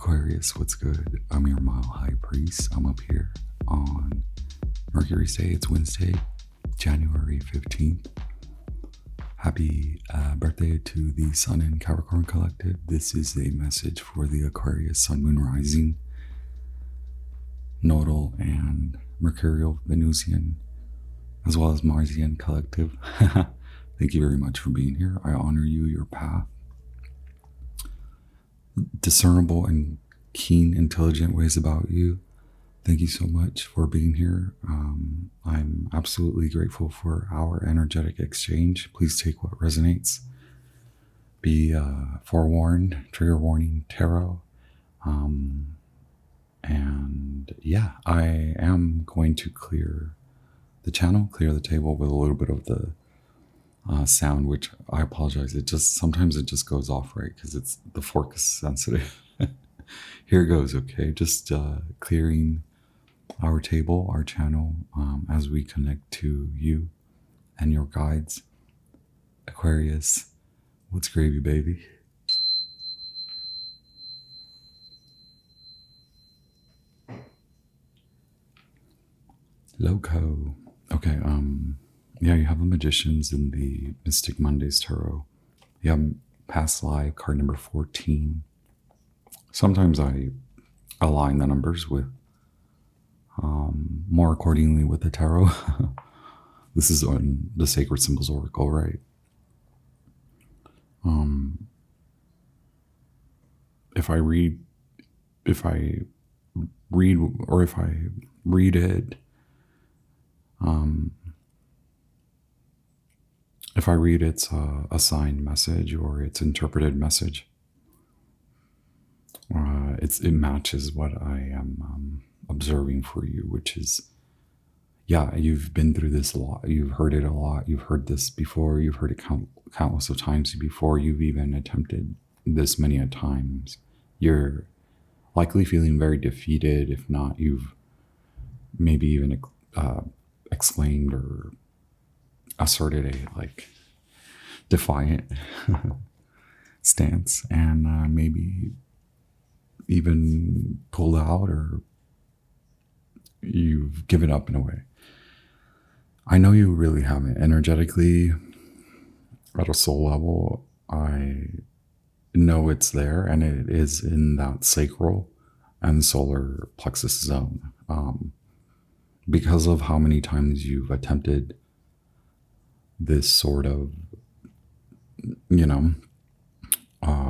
Aquarius, what's good? I'm your Mile High Priest. I'm up here on Mercury's Day. It's Wednesday, January 15th. Happy birthday to the Sun and Capricorn Collective. This is a message for the Aquarius Sun, Moon, Rising, Nodal, and Mercurial, Venusian, as well as Marsian Collective. Thank you very much for being here. I honor you, your path. Discernible and keen, intelligent ways about you. Thank you so much for being here. I'm absolutely grateful for our energetic exchange. Please take what resonates. Be forewarned, trigger warning, tarot. And yeah, I am going to clear the channel, clear the table with a little bit of the sound, which I apologize. Sometimes it just goes off, right? Because the fork is sensitive. Here goes, okay? Just clearing our table, our channel, as we connect to you and your guides. Aquarius, what's gravy, baby? Loco. Okay, yeah, you have the Magicians in the Mystic Mondays Tarot. You have Past Life, card number 14. Sometimes I align the numbers with more accordingly with the tarot. This is on the Sacred Symbols Oracle, right? If I read it, if I read its assigned message or its interpreted message, it matches what I am observing for you, which is, yeah, you've been through this a lot. You've heard it a lot. You've heard this before. You've heard it countless of times before. You've even attempted this many a times. You're likely feeling very defeated. If not, you've maybe even exclaimed or asserted a defiant stance, and maybe even pulled out, or you've given up in a way. I know you really haven't. Energetically, at a soul level, I know it's there, and it is in that sacral and solar plexus zone. Because of how many times you've attempted this sort of,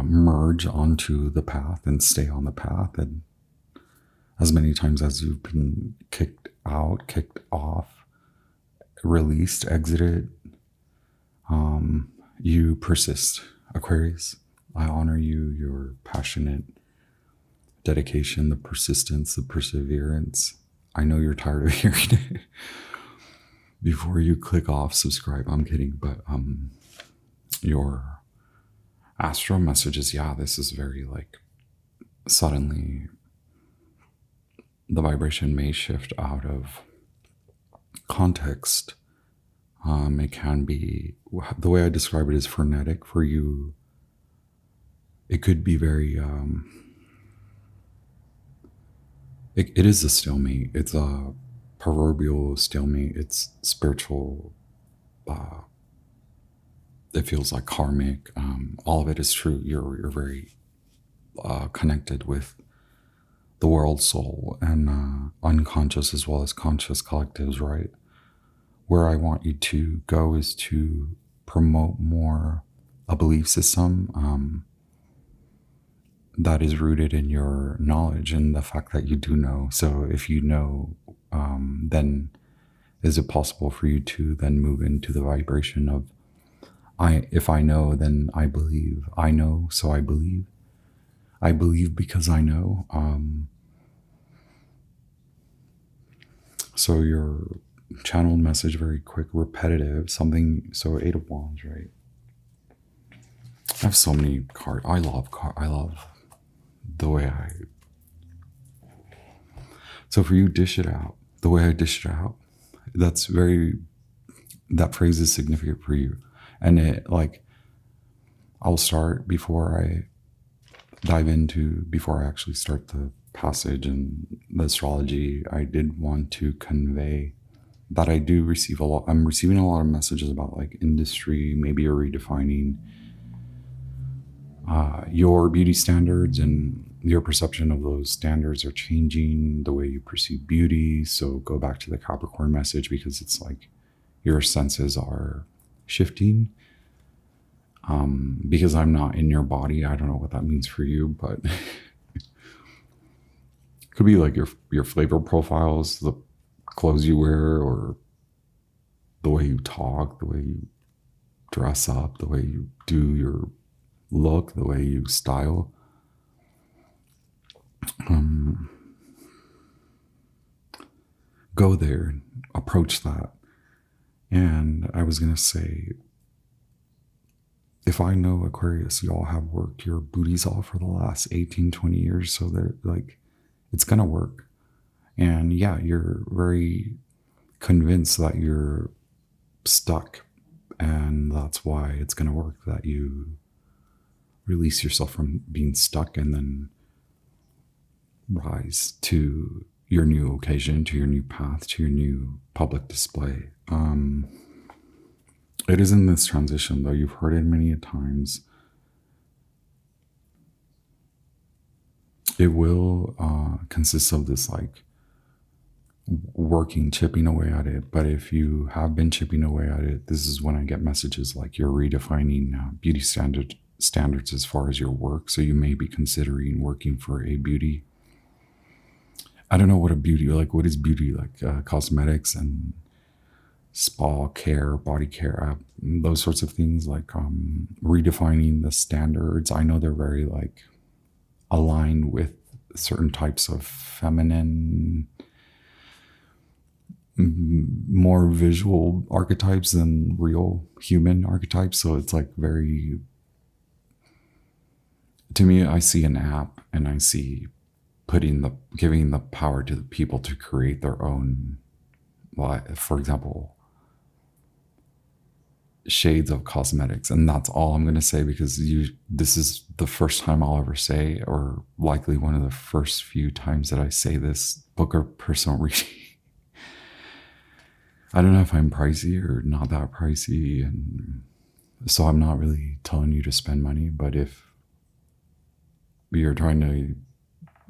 merge onto the path and stay on the path, and as many times as you've been kicked out, kicked off, released, exited, you persist. Aquarius, I honor you, your passionate dedication, the persistence, the perseverance. I know you're tired of hearing it. Before you click off, subscribe. I'm kidding, but your astral messages, yeah, this is very suddenly the vibration may shift out of context. It can be, the way I describe it is frenetic for you. It could be very, it is a stalemate. It's a proverbial stalemate. It's spiritual. It feels like karmic. All of it is true. You're very connected with the world soul and unconscious as well as conscious collectives, right? Where I want you to go is to promote more a belief system that is rooted in your knowledge and the fact that you do know. So if you know, then is it possible for you to then move into the vibration of, if I know, then I believe. I know, so I believe. I believe because I know. So your channeled message, very quick, repetitive, something. So 8 of Wands, right? I have so many cards. I love the way so for you, dish it out. The way I dish it out, that phrase is significant for you. And it, I'll start before dive into, before I actually start the passage and the astrology, I did want to convey that I do receive a lot. I'm receiving a lot of messages about like industry. Maybe you're redefining your beauty standards, and your perception of those standards are changing the way you perceive beauty. So go back to the Capricorn message, because it's like your senses are shifting. Because I'm not in your body, I don't know what that means for you, but it could be like your flavor profiles, the clothes you wear, or the way you talk, the way you dress up, the way you do your look, the way you style. Go there, approach that. And I was going to say, if I know Aquarius, y'all have worked your booties off for the last 18, 20 years, so that like it's going to work. And yeah, you're very convinced that you're stuck, and that's why it's going to work, that you release yourself from being stuck and then rise to your new occasion, to your new path, to your new public display. It is in this transition, though. You've heard it many times. It will consist of this like working, chipping away at it. But if you have been chipping away at it, this is when I get messages like you're redefining beauty standards as far as your work. So you may be considering working for a beauty. I don't know what a beauty, like what is beauty, like cosmetics and spa care, body care, those sorts of things, like redefining the standards. I know they're very like aligned with certain types of feminine, more visual archetypes than real human archetypes. So it's like very, to me, I see an app and I see giving the power to the people to create their own, for example, shades of cosmetics. And that's all I'm going to say, because this is the first time I'll ever say, or likely one of the first few times that I say this, book or personal reading. I don't know if I'm pricey or not that pricey, and so I'm not really telling you to spend money. But if you're trying to,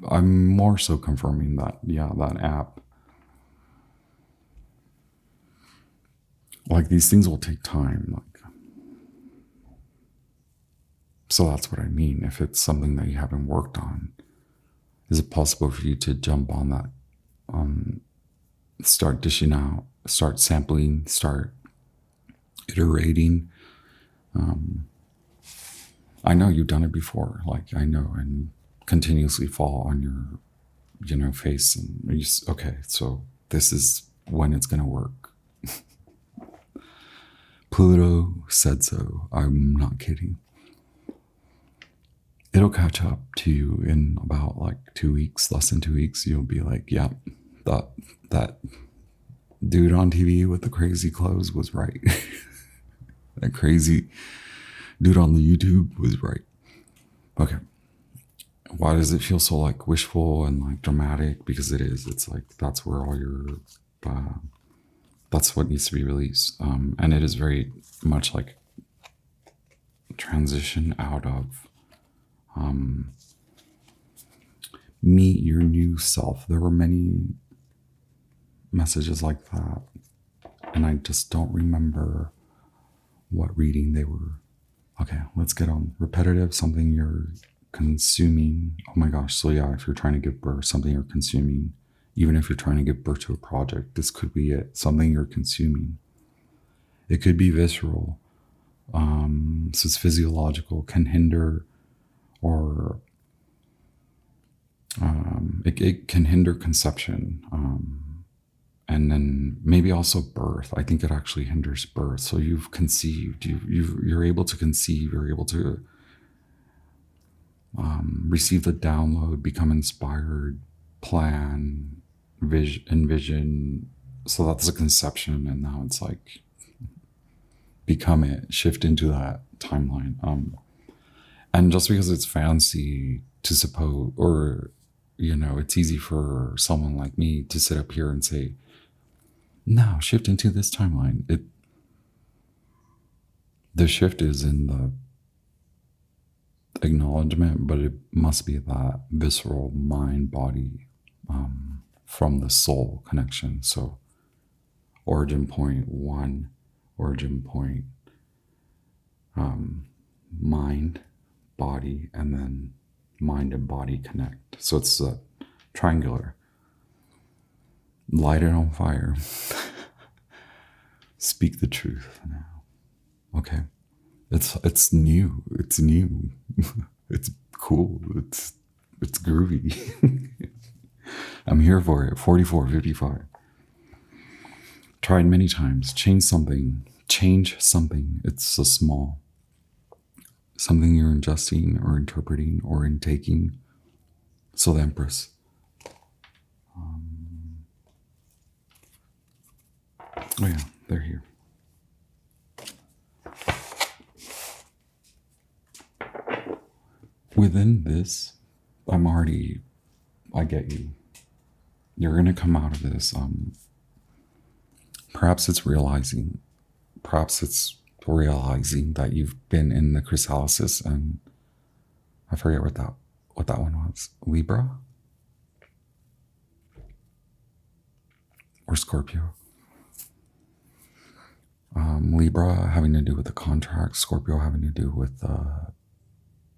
I'm more so confirming that, yeah, that app, like these things will take time. Like, so that's what I mean. If it's something that you haven't worked on, is it possible for you to jump on that, start dishing out, start sampling, start iterating? I know you've done it before, like I know, and continuously fall on your, face, and you just, okay, so this is when it's going to work. Pluto said so. I'm not kidding. It'll catch up to you in about like 2 weeks, less than 2 weeks. You'll be like, yeah, that dude on TV with the crazy clothes was right. That crazy dude on the YouTube was right. Okay. Why does it feel so like wishful and like dramatic? Because it is. It's like that's where all your that's what needs to be released. And it is very much like transition out of meet your new self. There were many messages like that, and I just don't remember what reading they were. Okay, let's get on. Repetitive, something you're consuming. Oh my gosh. So yeah, if you're trying to give birth, something you're consuming. Even if you're trying to give birth to a project, this could be it. Something you're consuming. It could be visceral. So it's physiological, can hinder, or it can hinder conception. And then maybe also birth. I think it actually hinders birth. So you've conceived, you're able to conceive, you're able to receive the download, become inspired, plan, envision. So that's a conception, and now it's like become it, shift into that timeline. And just because it's fancy to suppose, or, it's easy for someone like me to sit up here and say, now shift into this timeline. The shift is in the acknowledgement, but it must be that visceral mind body, from the soul connection. So origin point one, origin point, mind, body, and then mind and body connect. So it's triangular. Light it on fire. Speak the truth now. Okay. It's new. It's new. It's cool. It's groovy. I'm here for it. 44, 55. Tried many times. Change something. It's a small. Something you're ingesting or interpreting or intaking. So the Empress. Oh yeah, they're here. Within this, I get you. You're going to come out of this. Perhaps it's realizing that you've been in the chrysalis, and I forget what that one was. Libra or Scorpio. Libra having to do with the contract, Scorpio having to do with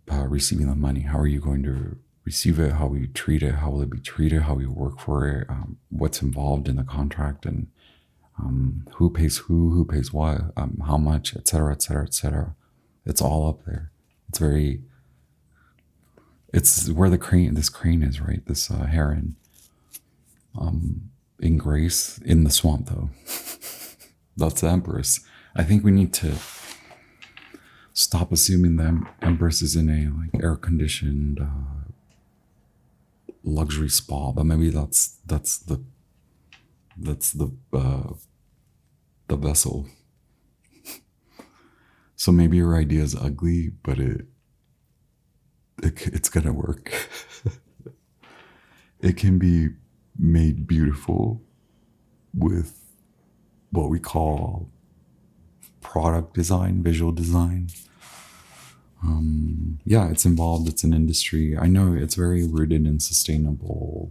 receiving the money. How are you going to receive it? How will you treat it? How will it be treated? How will you work for it? What's involved in the contract, and who pays who pays what, how much, etc., etc., etc. It's all up there. It's where this crane is, right? This heron. In grace, in the swamp, though. That's the Empress. I think we need to stop assuming the Empress is in a air-conditioned luxury spa, but maybe that's the vessel. So maybe your idea is ugly, but it's gonna work. It can be made beautiful with what we call product design, visual design. Yeah, it's involved. It's an industry. I know it's very rooted in sustainable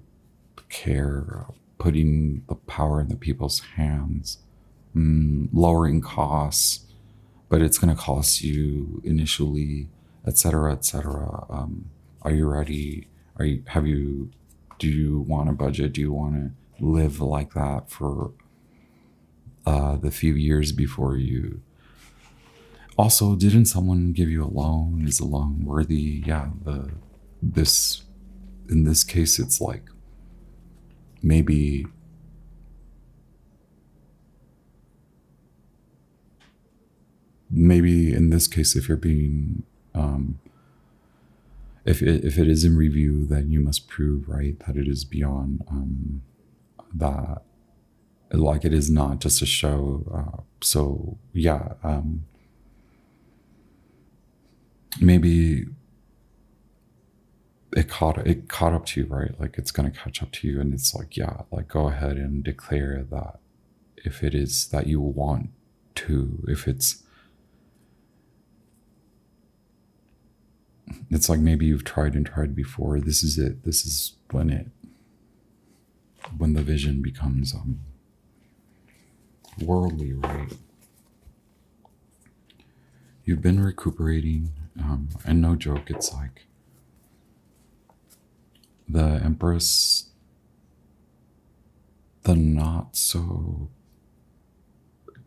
care, putting the power in the people's hands, lowering costs, but it's going to cost you initially, etc., etc. Are you ready? Do you want a budget? Do you want to live like that for the few years before you? Also, didn't someone give you a loan? Is the loan worthy? Yeah, in this case, it's like maybe in this case, if you're being if it is in review, then you must prove, right, that it is beyond that, like it is not just a show. So yeah, maybe it caught up to you, right? Like it's gonna catch up to you, and it's like, yeah, like go ahead and declare that if it is that you want to, if it's like maybe you've tried before. This is it. This is when the vision becomes worldly, right? You've been recuperating, and no joke, it's like the Empress, the not so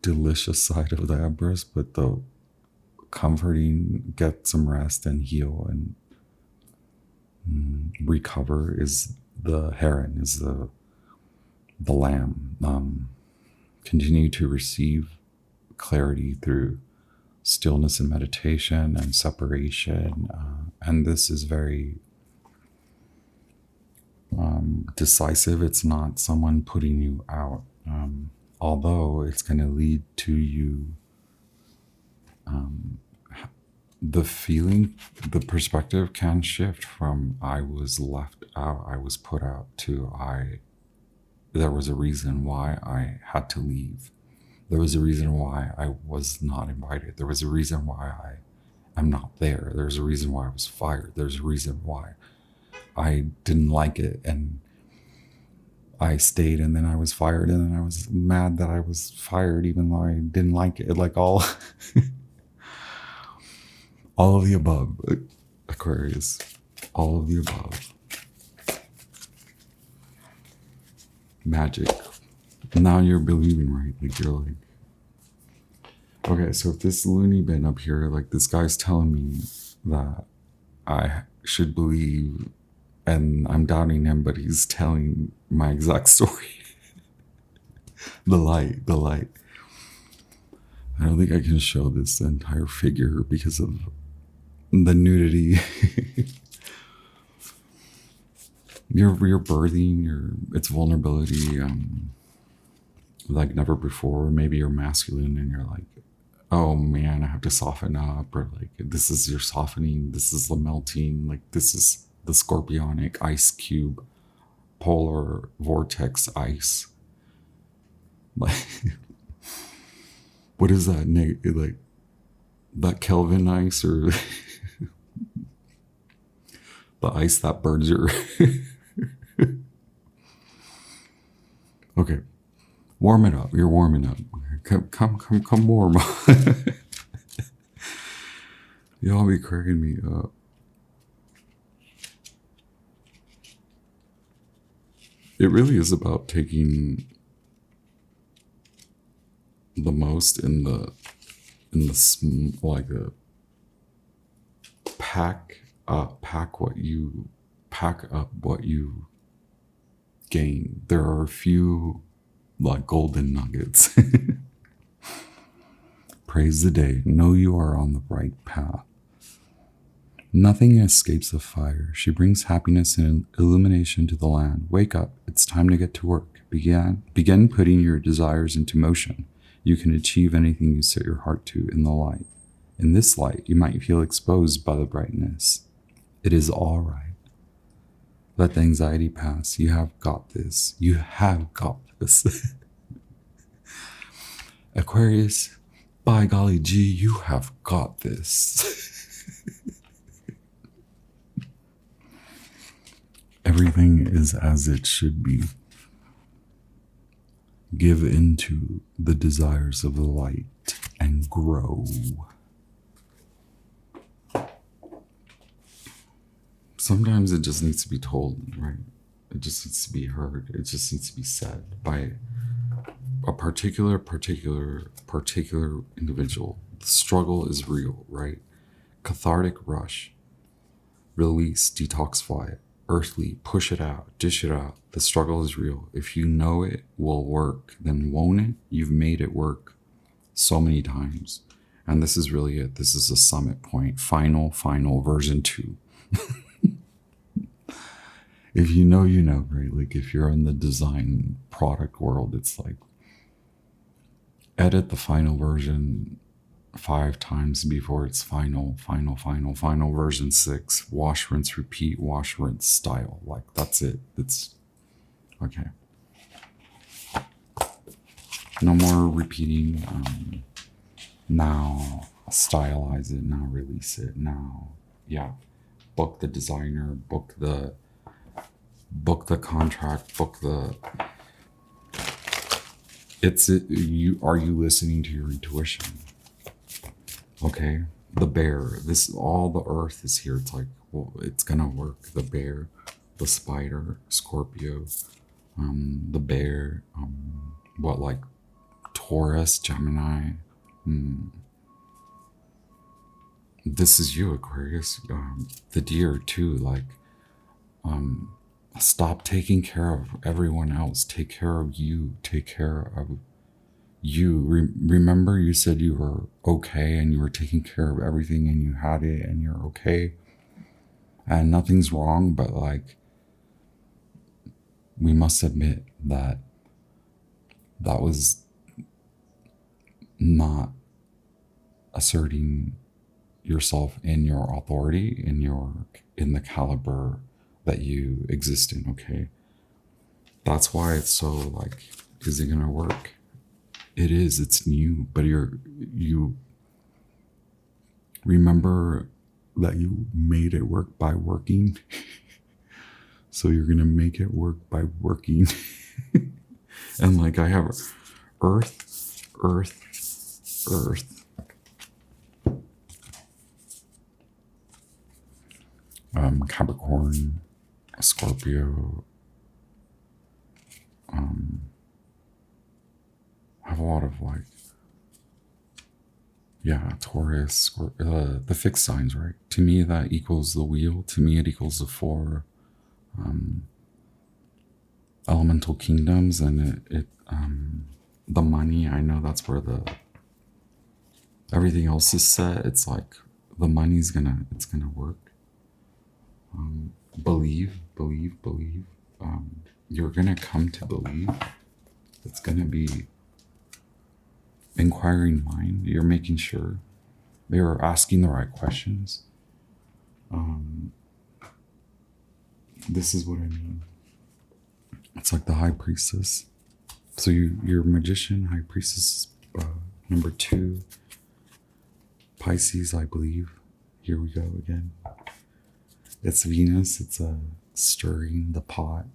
delicious side of the Empress, but the comforting, get some rest and heal and recover, is the heron, is the lamb. Continue to receive clarity through stillness and meditation and separation, and this is very decisive. It's not someone putting you out, although it's going to lead to you the feeling, the perspective can shift from I was left out, I was put out, to there was a reason why I had to leave. There was a reason why I was not invited. There was a reason why I am not there. There's a reason why I was fired. There's a reason why I didn't like it and I stayed, and then I was fired, and then I was mad that I was fired even though I didn't like it. Like all of the above, Aquarius. All of the above. Magic. Now you're believing, right? Like you're like, okay, so if this loony bin up here, like this guy's telling me that I should believe, and I'm doubting him, but he's telling my exact story. The light. I don't think I can show this entire figure because of the nudity. You're birthing it's vulnerability, like never before. Maybe you're masculine and you're like, oh man, I have to soften up, or like this is your softening, this is the melting, like this is the scorpionic ice cube, polar vortex ice. Like, what is that? Like that Kelvin ice, or the ice that burns your. Okay, warm it up. You're warming up. Come warm. Y'all be cracking me up. It really is about taking the most in the like a pack up what you gain. There are a few like golden nuggets. Praise the day. Know you are on the right path. Nothing escapes the fire. She brings happiness and illumination to the land. Wake up. It's time to get to work. Begin putting your desires into motion. You can achieve anything you set your heart to in the light. In this light, you might feel exposed by the brightness. It is all right. Let the anxiety pass. You have got this. You have got this. Aquarius, by golly gee, you have got this. Everything is as it should be. Give into the desires of the light and grow. Sometimes it just needs to be told, right? It just needs to be heard. It just needs to be said by a particular individual. The struggle is real, right? Cathartic rush. Release, detoxify it. Earthly, push it out, dish it out. The struggle is real. If you know it will work, then won't it? You've made it work so many times. And this is really it. This is a summit point. Final version 2. If you know, you know, right? Like if you're in the design product world, it's like edit the final version 5 times before it's final version 6. Wash, rinse, repeat, wash, rinse style. Like that's it. It's okay. No more repeating. Now stylize it. Now release it. Now, yeah. Book the designer. Book the contract. Are you listening to your intuition? Okay, the bear. All the earth is here. It's like, well, it's gonna work. The bear, the spider, Scorpio, the bear. Like Taurus, Gemini. This is you, Aquarius. The deer too. Like, stop taking care of everyone else. Take care of you. Take care of you. Remember you said you were okay and you were taking care of everything and you had it and you're okay and nothing's wrong, but like we must admit that was not asserting yourself in your authority, in the caliber that you exist in, okay? That's why it's so like, is it gonna work? It is, it's new, but you remember that you made it work by working. So you're gonna make it work by working. And like I have earth, Capricorn, Scorpio, I have a lot of like, yeah, Taurus, the fixed signs, right? To me, that equals the wheel. To me, it equals the four elemental kingdoms, and the money. I know that's where everything else is set. It's like the money's it's gonna work. Believe. You're gonna come to believe. It's gonna be inquiring mind. You're making sure they're asking the right questions. This is what I mean. It's like the high priestess. So you're magician, high priestess, number 2, Pisces, I believe. Here we go again. It's Venus. It's stirring the pot,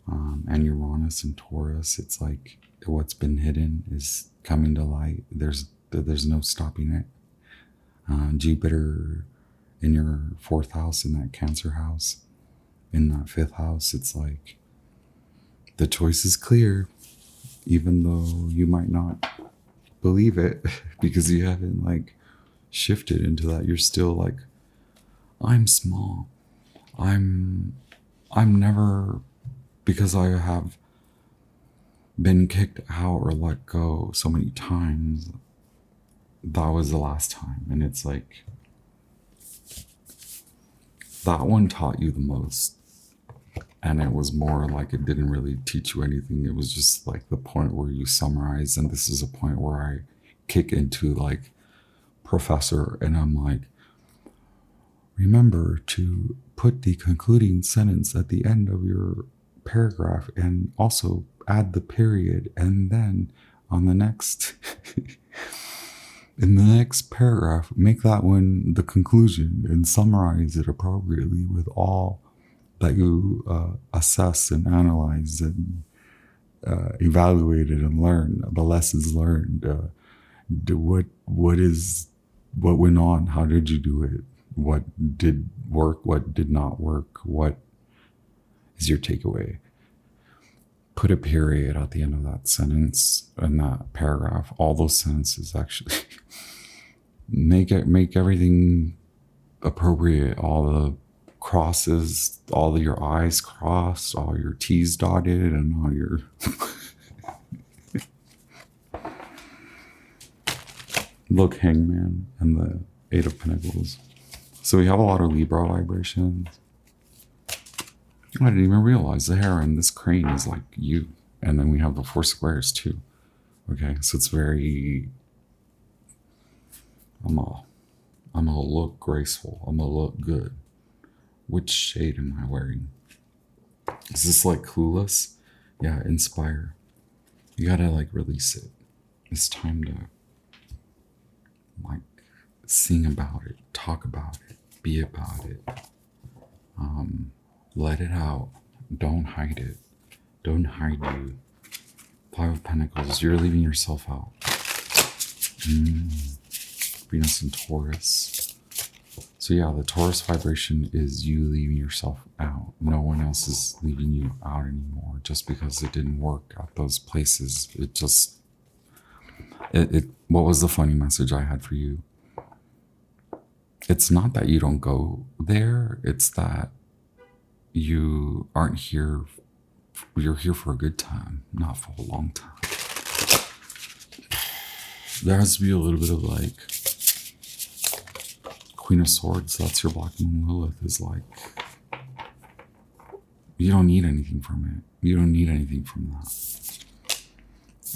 and Uranus and Taurus. It's like what's been hidden is coming to light. There's no stopping it. Jupiter in your 4th house, in that Cancer house, in that 5th house. It's like the choice is clear, even though you might not believe it because you haven't like shifted into that. You're still like, I'm small. I'm never, because I have been kicked out or let go so many times. That was the last time. And it's like, that one taught you the most. And it was more like it didn't really teach you anything. It was just like the point where you summarize. And this is a point where I kick into like professor, and I'm like, remember to put the concluding sentence at the end of your paragraph, and also add the period, and then on the next in the next paragraph, make that one the conclusion and summarize it appropriately with all that you assess and analyze and evaluated and learn, the lessons learned. What went on? How did you do it? What did work? What did not work? What is your takeaway? Put a period at the end of that sentence and that paragraph. All those sentences actually make everything appropriate. All the crosses, all your I's crossed, all your T's dotted, and all your look, Hangman and the 8 of Pentacles. So we have a lot of Libra vibrations. I didn't even realize the heron, this crane, is like you. And then we have the 4 squares too. Okay, so it's very, I'm gonna look graceful. I'm gonna look good. Which shade am I wearing? Is this like Clueless? Yeah, inspire. You gotta like release it. It's time to like sing about it, talk about it, be about it. Let it out. Don't hide it. Don't hide you. 5 of Pentacles. You're leaving yourself out. Venus and Taurus. So yeah, the Taurus vibration is you leaving yourself out. No one else is leaving you out anymore just because it didn't work at those places. What was the funny message I had for you? It's not that you don't go there. It's that you aren't here. You're here for a good time, not for a long time. There has to be a little bit of like Queen of Swords. That's your Black Moon Lilith, is like, you don't need anything from it. You don't need anything from that.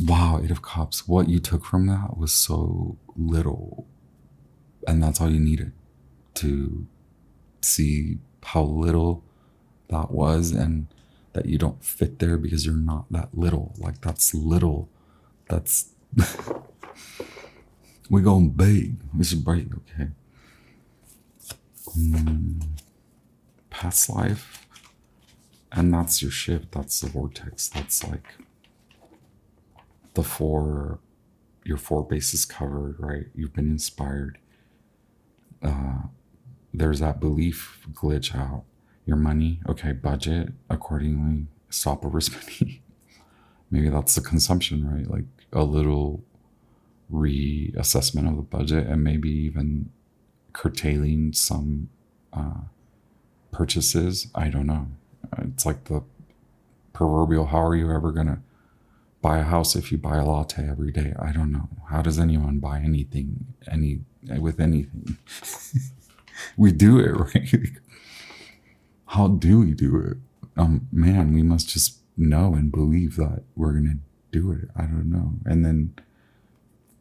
Wow, 8 of Cups. What you took from that was so little. And that's all you needed to see how little that was, and that you don't fit there because you're not that little. Like, that's little. That's we going big. We should break, okay? Past life, and that's your shift. That's the vortex. That's like your four bases covered, right? You've been inspired. There's that belief glitch out. Your money, okay, budget accordingly. Stop overspending. Maybe that's the consumption, right? Like a little reassessment of the budget, and maybe even curtailing some purchases. I don't know. It's like the proverbial, how are you ever going to buy a house if you buy a latte every day? I don't know. How does anyone buy anything with anything? We do it, right? How do we do it? Man, we must just know and believe that we're going to do it. I don't know. And then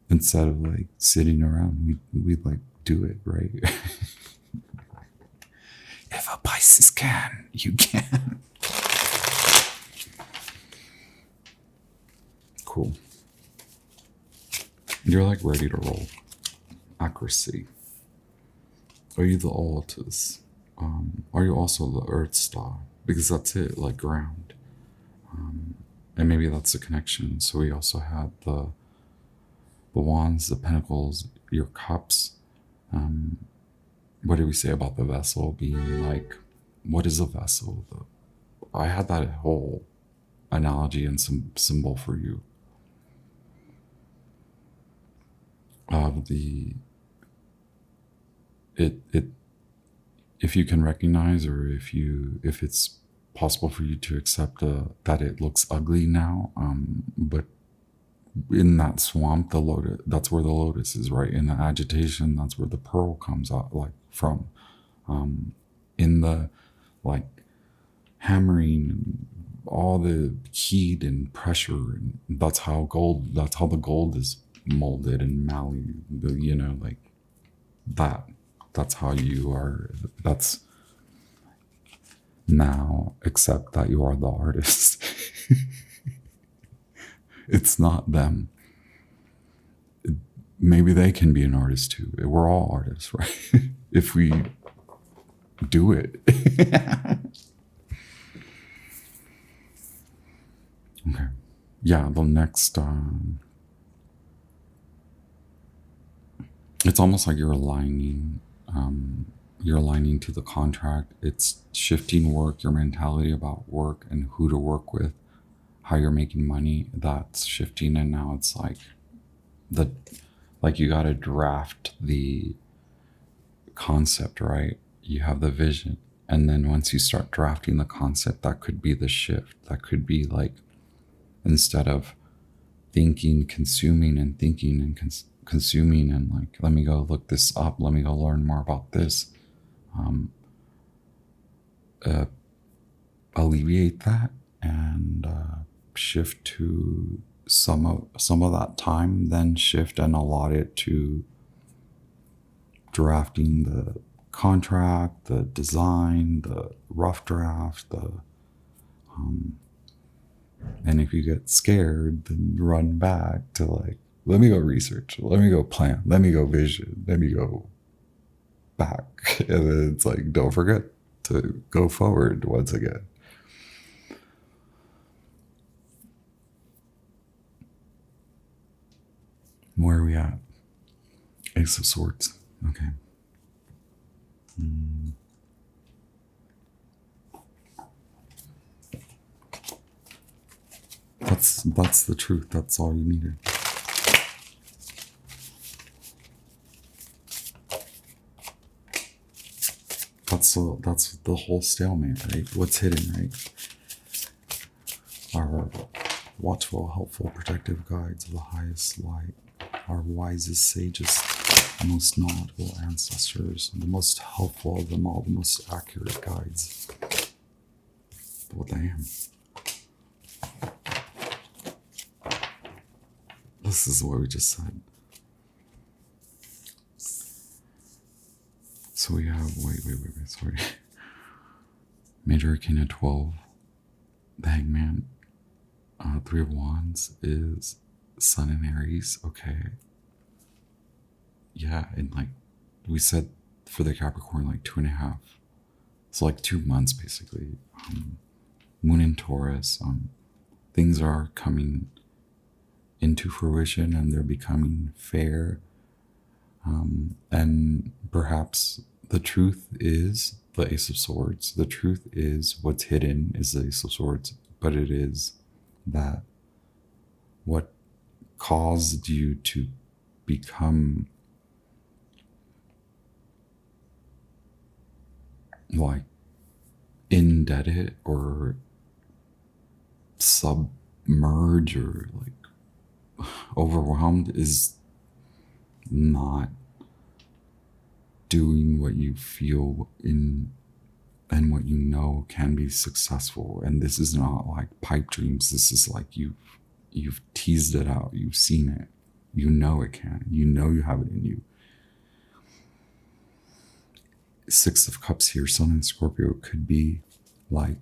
instead of like sitting around, we like do it, right? If a Pisces can, you can. Cool. You're like ready to roll. Accuracy. Are you the altus? Are you also the earth star? Because that's it, like ground. And maybe that's the connection. So we also had the wands, the pentacles, your cups. What did we say about the vessel being like, what is a vessel? I had that whole analogy and some symbol for you. If you can recognize, or if it's possible for you to accept that it looks ugly now, but in that swamp, the lotus, that's where the lotus is, right? In the agitation, that's where the pearl comes out, like from. In the like hammering and all the heat and pressure, and that's how the gold is molded and malleable, like that. That's how you are. That's now, except that you are the artist. It's not them. Maybe they can be an artist too. We're all artists, right? If we do it. Okay. Yeah, the next, it's almost like you're aligning to the contract. It's shifting work, your mentality about work and who to work with, how you're making money. That's shifting, and now it's like you got to draft the concept, right? You have the vision, and then once you start drafting the concept, that could be the shift. That could be like, instead of thinking, consuming, and thinking and consuming, and like, let me go look this up, let me go learn more about this, alleviate that, and shift to some of that time, then shift and allot it to drafting the contract, the design, the rough draft, and if you get scared, then run back to like, let me go research, let me go plan, let me go vision, let me go back. And then it's like, don't forget to go forward once again. Where are we at? Ace of Swords. Okay. That's the truth. That's all you needed. That's the whole stalemate, right? What's hidden, right? Our watchful, helpful, protective guides of the highest light, our wisest sages, most knowledgeable ancestors, the most helpful of them all, the most accurate guides. Well, damn. This is what we just said. So we have, wait, sorry. Major Arcana 12, the Hangman. Three of Wands is Sun in Aries. Okay. Yeah, and like we said for the Capricorn, like 2.5. So like 2 months basically. Moon in Taurus. Things are coming into fruition and they're becoming fair. And perhaps the truth is the Ace of Swords. The truth is what's hidden is the Ace of Swords, but it is that what caused you to become like indebted or submerged or like overwhelmed is not doing what you feel in and what you know can be successful. And this is not like pipe dreams. This is like you've teased it out. You've seen it. You know it can. You know you have it in you. Six of Cups here, Sun in Scorpio, could be like,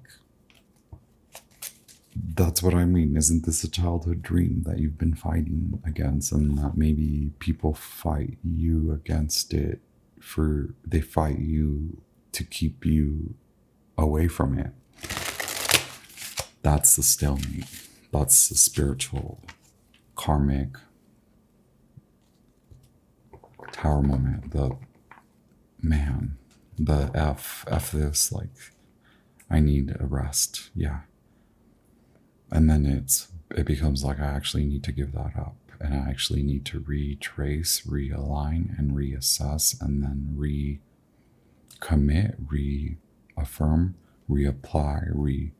that's what I mean. Isn't this a childhood dream that you've been fighting against, and that maybe people fight you against it they fight you to keep you away from it? That's the stalemate. That's the spiritual, karmic tower moment. The man, the F this, like, I need a rest. Yeah. And then it becomes like, I actually need to give that up. And I actually need to retrace, realign, and reassess, and then recommit, reaffirm, reapply, re-enter,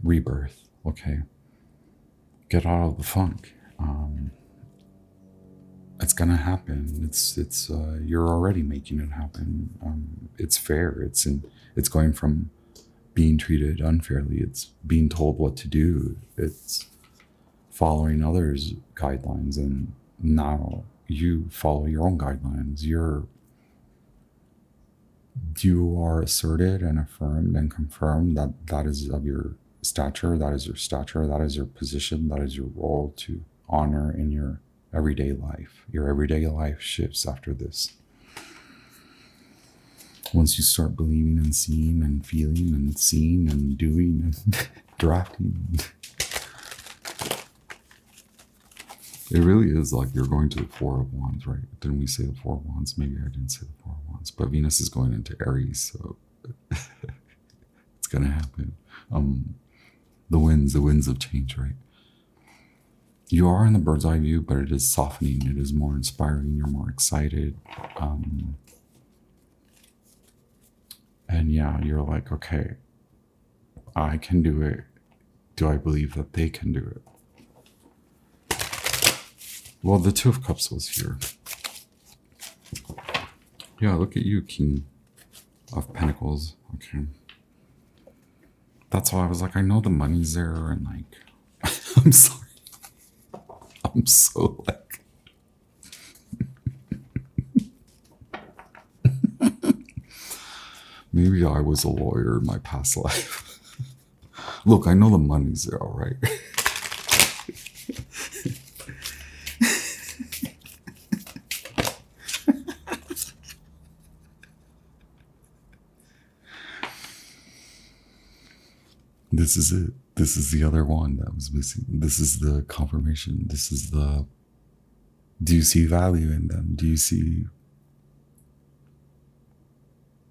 rebirth. Okay. Get out of the funk. It's gonna happen. It's you're already making it happen. It's fair. It's going from being treated unfairly. It's being told what to do. It's following others' guidelines, and now you follow your own guidelines. You are asserted and affirmed and confirmed that is of your stature, that is your stature, that is your position, that is your role to honor in your everyday life. Your everyday life shifts after this. Once you start believing and seeing and feeling and seeing and doing and drafting, it really is like you're going to the Four of Wands, right? Didn't we say the Four of Wands? Maybe I didn't say the Four of Wands, but Venus is going into Aries, so it's gonna happen. The winds of change, right? You are in the bird's eye view, but it is softening. It is more inspiring. You're more excited. And yeah, you're like, okay, I can do it. Do I believe that they can do it? Well, the Two of Cups was here. Yeah, look at you, King of Pentacles. Okay. That's why I was like, I know the money's there, and like, I'm sorry. I'm so like, maybe I was a lawyer in my past life. Look, I know the money's there, all right? This is it. This is the other one that was missing. This is the confirmation. This is the, do you see value in them? Do you see,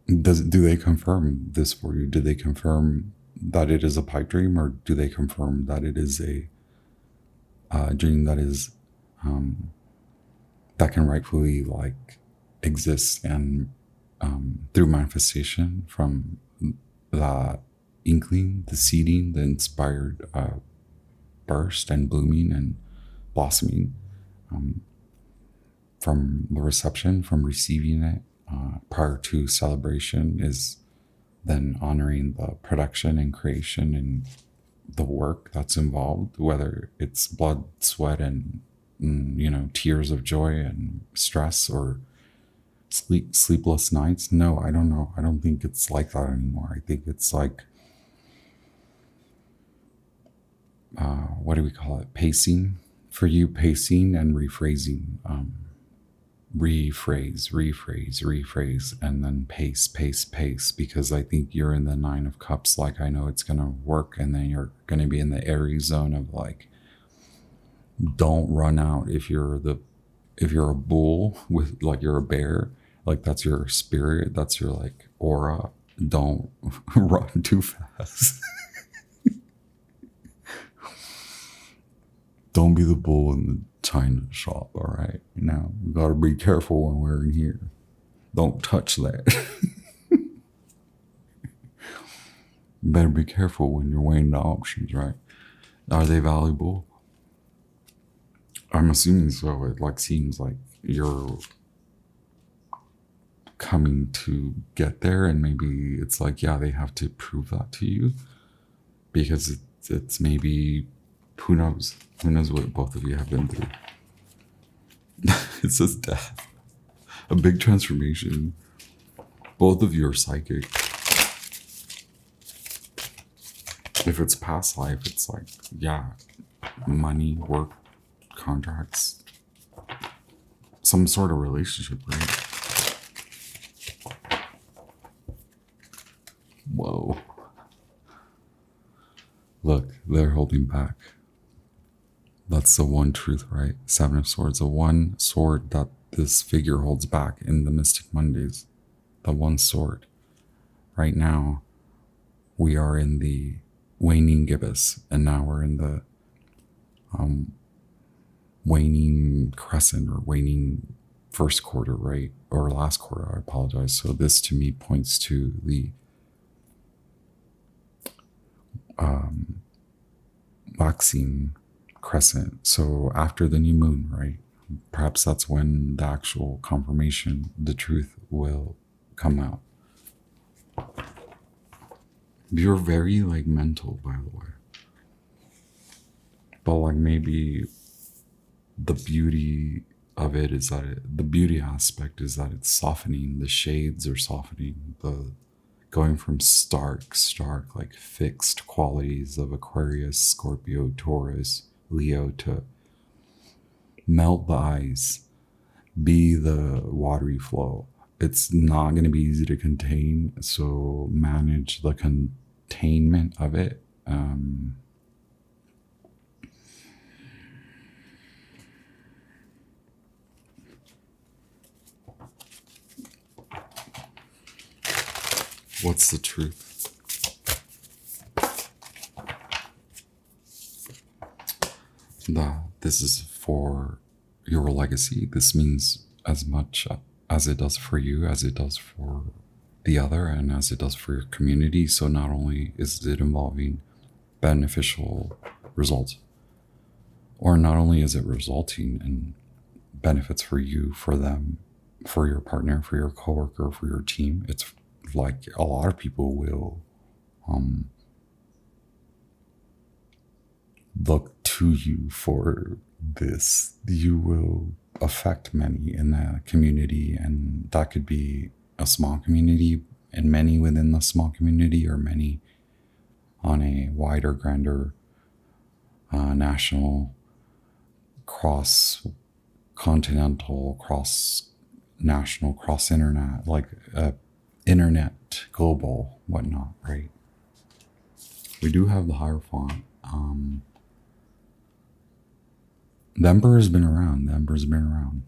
do they confirm this for you? Do they confirm that it is a pipe dream, or do they confirm that it is a dream that is, that can rightfully like exist and through manifestation from the inkling, the seeding, the inspired burst and blooming and blossoming from the reception, from receiving it prior to celebration, is then honoring the production and creation and the work that's involved, whether it's blood, sweat, and tears of joy and stress or sleepless nights. No, I don't know. I don't think it's like that anymore. I think it's like, what do we call it? Pacing. For you, pacing and rephrasing. Rephrase, and then pace, because I think you're in the Nine of Cups, like I know it's gonna work, and then you're gonna be in the Aries zone of like, don't run out. If you're a bull, with like you're a bear, like that's your spirit, that's your like aura. Don't run too fast. Don't be the bull in the china shop, all right? Now, we gotta be careful when we're in here. Don't touch that. Better be careful when you're weighing the options, right? Are they valuable? I'm assuming so. It like seems like you're coming to get there, and maybe it's like, yeah, they have to prove that to you, because it's maybe, who knows what both of you have been through. It says death, a big transformation. Both of you are psychic. If it's past life, it's like, yeah, money, work, contracts, some sort of relationship, right? Whoa. Look, they're holding back. That's the one truth, right? Seven of Swords, the one sword that this figure holds back in the Mystic Mondays. The one sword. Right now, we are in the waning gibbous, and now we're in the waning crescent, or waning first quarter, right? Or last quarter, I apologize. So this to me points to the waxing crescent. So after the new moon, right? Perhaps that's when the actual confirmation, the truth will come out. You're very like mental, by the way. But like maybe the beauty of it is that the beauty aspect is that it's softening. The shades are softening. The going from stark, like fixed qualities of Aquarius, Scorpio, Taurus, Leo to melt the ice, be the watery flow. It's not going to be easy to contain, so manage the containment of it. What's the truth? This is for your legacy. This means as much as it does for you, as it does for the other, and as it does for your community. So not only is it involving beneficial results, or not only is it resulting in benefits for you, for them, for your partner, for your coworker, for your team, it's like a lot of people will look to you for this. You will affect many in the community, and that could be a small community and many within the small community, or many on a wider, grander, national, cross-continental, cross-national, cross-internet, like internet, global, whatnot, right? We do have the Hierophant. The Emperor's been around.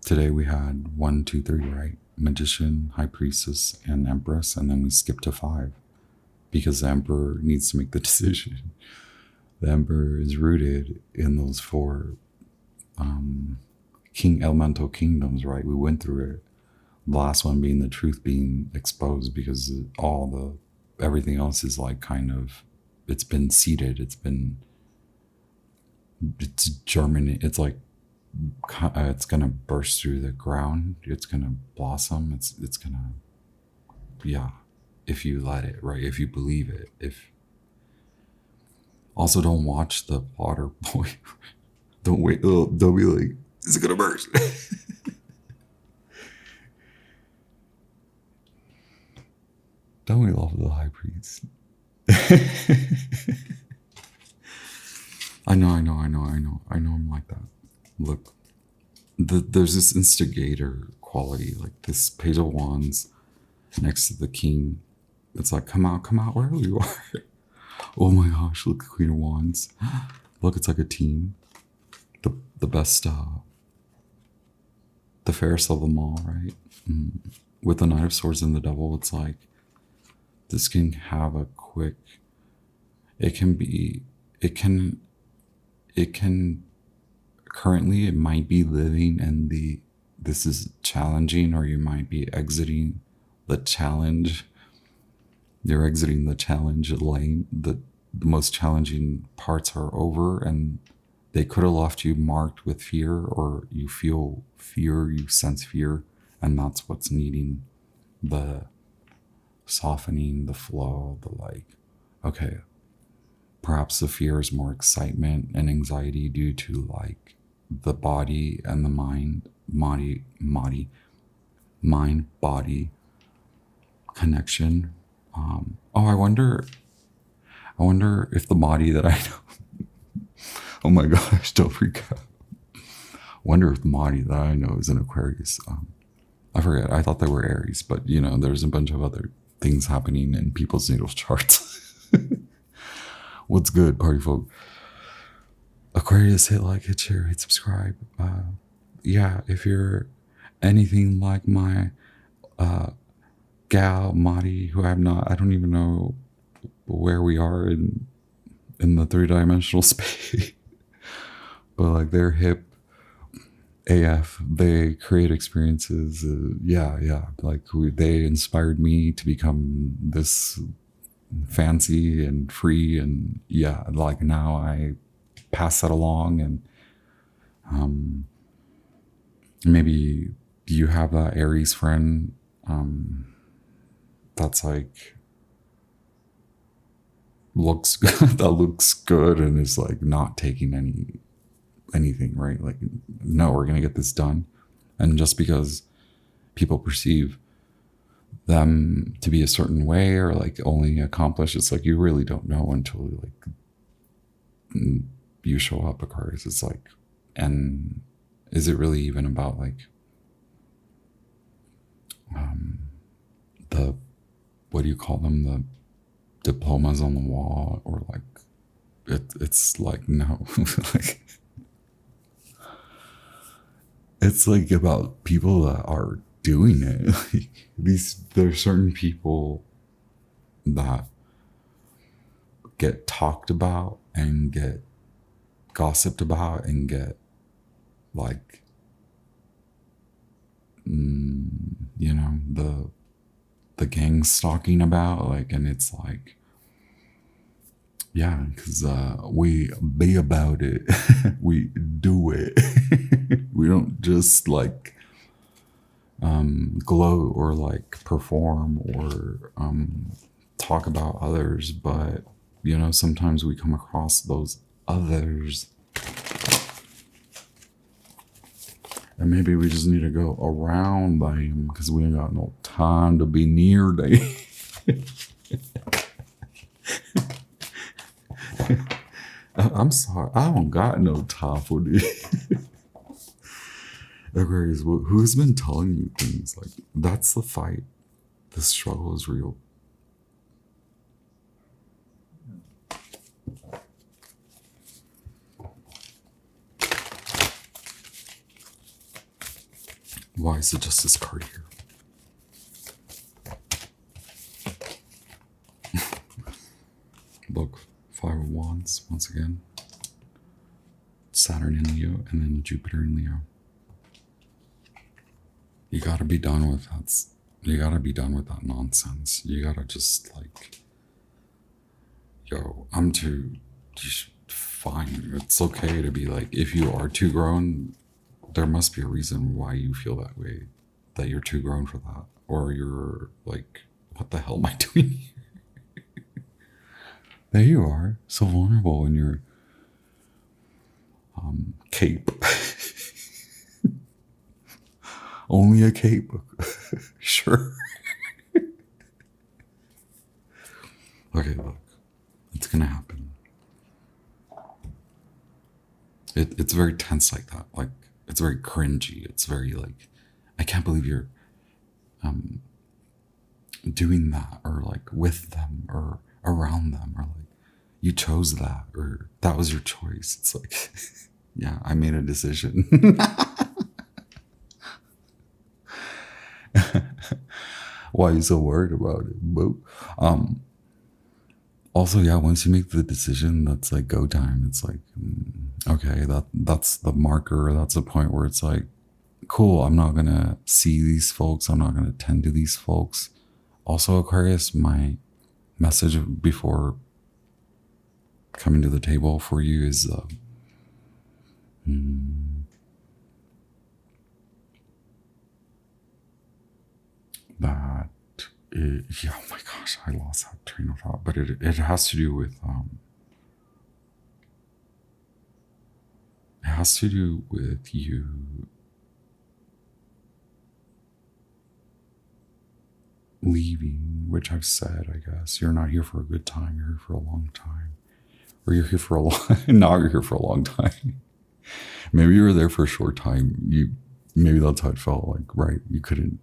Today we had 1, 2, 3, right? Magician, High Priestess, and Empress, and then we skipped to 5 because the Emperor needs to make the decision. The Emperor is rooted in those 4 elemental kingdoms, right? We went through it. The last one being the truth being exposed, because everything else is like kind of, it's been seeded, it's germinated, it's like it's gonna burst through the ground, it's gonna blossom, it's gonna, yeah, if you let it, right? If you believe it. Also, don't watch the Potter boy, Don't wait. They'll be like, is it gonna burst? Don't we love the high priest? I know I'm like that. Look, there's this instigator quality, like this Page of Wands next to the King. It's like, come out, wherever you are. Oh my gosh, look, Queen of Wands. Look, it's like a team. The best, the fairest of them all, right? With the Knight of Swords and the Devil, it's like, this can have a quick, it can, currently it might be living in this is challenging, or you might be exiting the challenge. You're exiting the challenge lane. The most challenging parts are over, and they could have left you marked with fear, or you feel fear, you sense fear, and that's what's needing the softening, the flow, the like, okay, perhaps the fear is more excitement and anxiety due to like the body and the mind body connection. I wonder if the body that I know, oh my gosh, don't freak out. Wonder if the body that I know is an Aquarius. I forget, I thought they were Aries, but there's a bunch of other things happening in people's natal charts. What's good, party folk? Aquarius, hit like, hit share, hit subscribe. Yeah, if you're anything like my gal Madi, who I don't even know where we are in the 3-dimensional space, but like they're hip AF. They create experiences. Like they inspired me to become this fancy and free, and like now I pass that along. And maybe you have that Aries friend that's like looks that looks good and is like not taking anything, right? Like, no, we're gonna get this done. And just because people perceive them to be a certain way or like only accomplish, it's like you really don't know until like you show up, Aquarius. It's like, and is it really even about like the, what do you call them, the diplomas on the wall, or like it's like, no. Like, it's like about people that are doing it. Like, there's certain people that get talked about and get gossiped about and get like the gang stalking about, like, and it's like, yeah, because we be about it. We do it. We don't just like gloat or like perform or talk about others, but sometimes we come across those others, and maybe we just need to go around them because we ain't got no time to be near them. I'm sorry, I don't got no time for this. Aquarius, who's been telling you things? Like, that's the fight. The struggle is real. Why is the Justice card here? Look, 5 of Wands once again. Saturn in Leo, and then Jupiter in Leo. You gotta be done with that. You gotta be done with that nonsense. You gotta just like, yo, I'm too fine. It's okay to be like, if you are too grown, there must be a reason why you feel that way, that you're too grown for that, or you're like, what the hell am I doing here? There you are, so vulnerable, and you're Cape. Only a cape. Sure. Okay, look. It's gonna happen. It's very tense like that. Like, it's very cringy. It's very like, I can't believe you're doing that, or like with them, or around them, or like you chose that, or that was your choice. It's like, yeah, I made a decision. Why are you so worried about it? Boo. Also, yeah, once you make the decision, that's like go time. It's like, okay, that's the marker. That's the point where it's like, cool, I'm not gonna see these folks. I'm not gonna tend to these folks. Also, Aquarius, my message before coming to the table for you is that yeah, oh my gosh, I lost that train of thought, but it has to do with it has to do with you leaving, which I've said. I guess you're not here for a good time, you're here for a long time, or you're here for a long now you're here for a long time. Maybe you were there for a short time. Maybe that's how it felt like, right? You couldn't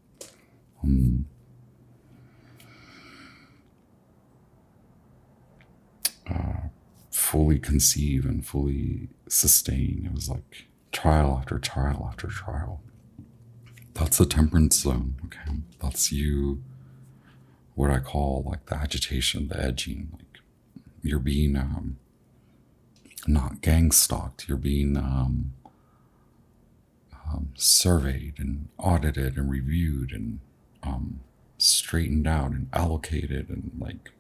fully conceive and fully sustain. It was like trial after trial after trial. That's the temperance zone. Okay, that's you. What I call like the agitation, the edging. Like you're being not gang stalked. You're being surveyed and audited and reviewed and straightened out and allocated, and like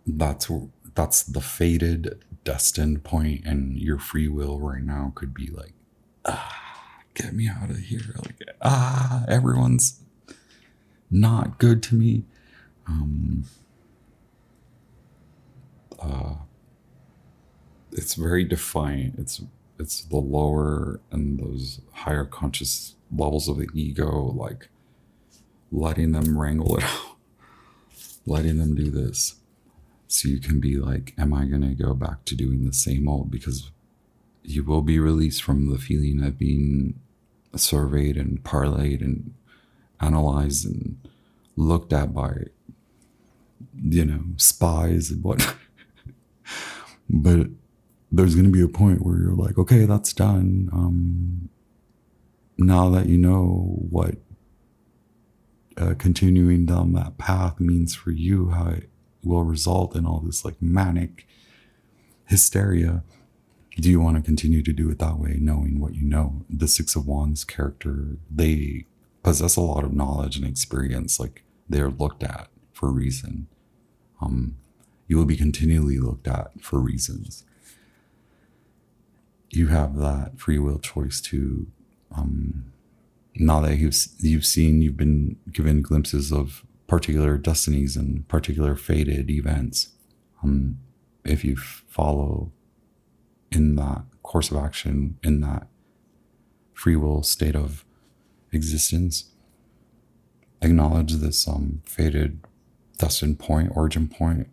that's the fated destined point, and your free will right now could be like, get me out of here, like everyone's not good to me. It's very defiant. It's the lower and those higher conscious levels of the ego, like letting them wrangle it out, letting them do this. So you can be like, am I going to go back to doing the same old? Because you will be released from the feeling of being surveyed and parlayed and analyzed and looked at by, spies and whatnot. But there's going to be a point where you're like, okay, that's done. Now that you know what continuing down that path means for you, how it will result in all this like manic hysteria, do you want to continue to do it that way, knowing what you know? The Six of Wands character, they possess a lot of knowledge and experience. Like they're looked at for a reason. You will be continually looked at for reasons. You have that free will choice to, now that you've been given glimpses of particular destinies and particular fated events. If you follow in that course of action, in that free will state of existence, acknowledge this fated destined point, origin point,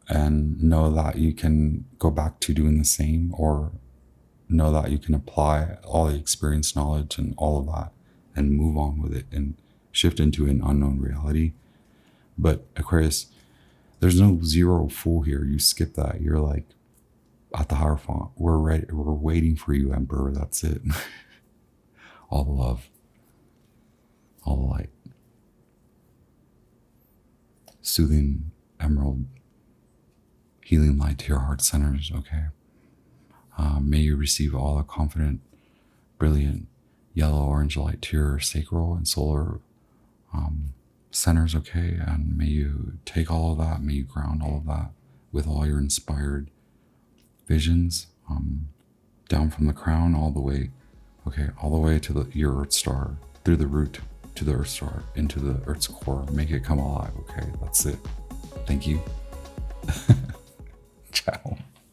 and know that you can go back to doing the same, or know that you can apply all the experience, knowledge, and all of that and move on with it and shift into an unknown reality. But Aquarius, there's no zero full here. You skip that. You're like at the Hierophant. We're ready. We're waiting for you, Emperor. That's it. All the love, all the light, soothing emerald, healing light to your heart centers. Okay. May you receive all the confident, brilliant, yellow, orange light to your sacral and solar centers, okay? And may you take all of that, may you ground all of that with all your inspired visions, down from the crown all the way, okay, all the way to your Earth star, through the root to the Earth star, into the Earth's core. Make it come alive, okay? That's it. Thank you.